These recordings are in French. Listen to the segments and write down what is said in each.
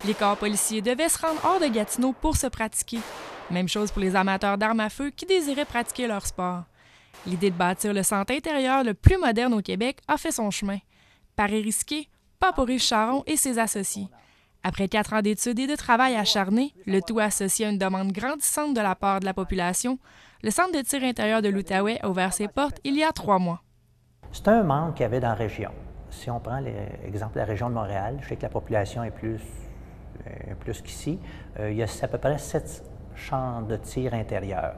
Les corps policiers devaient se rendre hors de Gatineau pour se pratiquer. Même chose pour les amateurs d'armes à feu qui désiraient pratiquer leur sport. L'idée de bâtir le centre intérieur le plus moderne au Québec a fait son chemin. Pari risqué, pas pour Yves Charon et ses associés. Après 4 ans d'études et de travail acharné, le tout associé à une demande grandissante de la part de la population, le centre de tir intérieur de l'Outaouais a ouvert ses portes il y a 3 mois. C'est un manque qu'il y avait dans la région. Si on prend l'exemple de la région de Montréal, je sais que la population est plus qu'ici. Il y a à peu près 7 champs de tir intérieurs.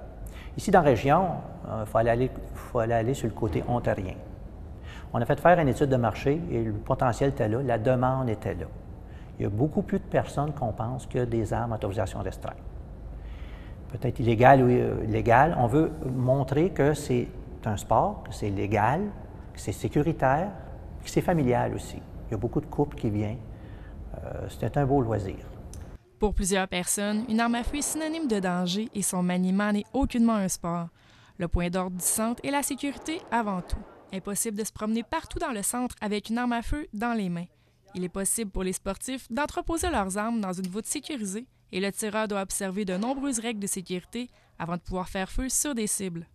Ici, dans la région, il faut aller sur le côté ontarien. On a fait faire une étude de marché et le potentiel était là, la demande était là. Il y a beaucoup plus de personnes qu'on pense que des armes à autorisation restreinte. Peut-être illégal ou illégal. On veut montrer que c'est un sport, que c'est légal, que c'est sécuritaire, que c'est familial aussi. Il y a beaucoup de couples qui viennent. C'est un beau loisir. Pour plusieurs personnes, une arme à feu est synonyme de danger et son maniement n'est aucunement un sport. Le point d'ordre du centre est la sécurité avant tout. Impossible de se promener partout dans le centre avec une arme à feu dans les mains. Il est possible pour les sportifs d'entreposer leurs armes dans une voûte sécurisée et le tireur doit observer de nombreuses règles de sécurité avant de pouvoir faire feu sur des cibles.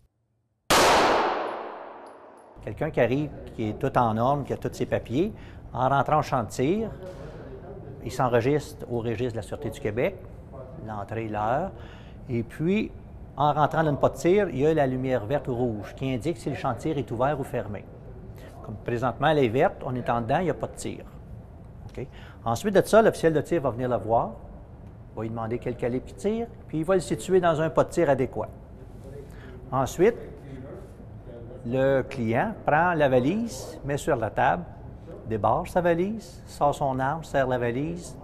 Quelqu'un qui arrive, qui est tout en norme, qui a tous ses papiers, en rentrant au champ de tir, il s'enregistre au registre de la Sûreté du Québec, l'entrée, l'heure, et puis, en rentrant dans une pas de tir, il y a la lumière verte ou rouge qui indique si le champ de tir est ouvert ou fermé. Comme présentement, elle est verte, on est en dedans, il n'y a pas de tir. Okay? Ensuite de ça, l'officiel de tir va venir le voir, va lui demander quel calibre il tire, puis il va le situer dans un pas de tir adéquat. Ensuite, le client prend la valise, met sur la table, débarre sa valise, sort son arme, serre la valise,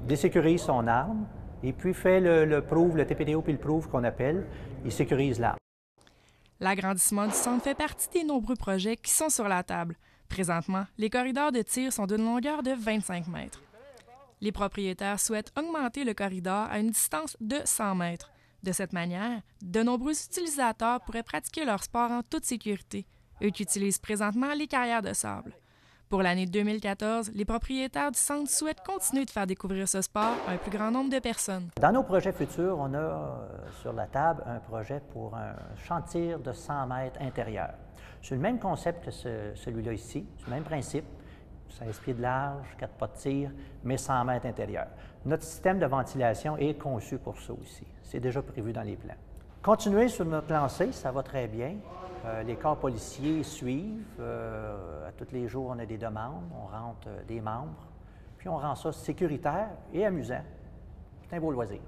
désécurise son arme, et puis fait le proof, le TPDO puis le proof qu'on appelle, il sécurise l'arme. L'agrandissement du centre fait partie des nombreux projets qui sont sur la table. Présentement, les corridors de tir sont d'une longueur de 25 mètres. Les propriétaires souhaitent augmenter le corridor à une distance de 100 mètres. De cette manière, de nombreux utilisateurs pourraient pratiquer leur sport en toute sécurité, eux qui utilisent présentement les carrières de sable. Pour l'année 2014, les propriétaires du centre souhaitent continuer de faire découvrir ce sport à un plus grand nombre de personnes. Dans nos projets futurs, on a sur la table un projet pour un champ de tir de 100 mètres intérieur. C'est le même concept que celui-là ici, c'est le même principe. 16 pieds de large, 4 pas de tir, mais 100 mètres intérieur. Notre système de ventilation est conçu pour ça aussi. C'est déjà prévu dans les plans. Continuez sur notre lancée, ça va très bien. Les corps policiers suivent. À tous les jours, on a des demandes, on rentre des membres. Puis on rend ça sécuritaire et amusant. C'est un beau loisir.